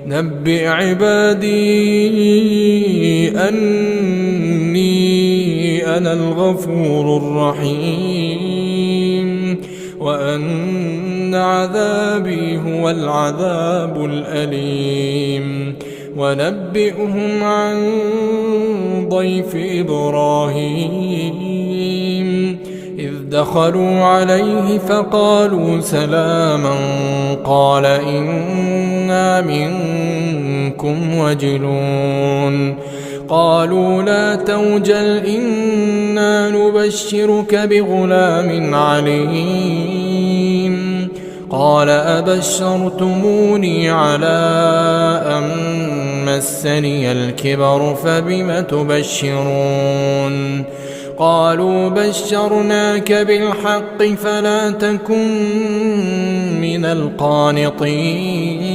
نبئ عبادي أني أنا الغفور الرحيم وأن عذابي هو العذاب الأليم ونبئهم عن ضيف إبراهيم إذ دخلوا عليه فقالوا سلاما قال إنا منكم وجلون قالوا لا توجل إنا نبشرك بغلام عليم قال أبشرتموني على أن مسني الكبر فبم تبشرون قالوا بشرناك بالحق فلا تكن من القانطين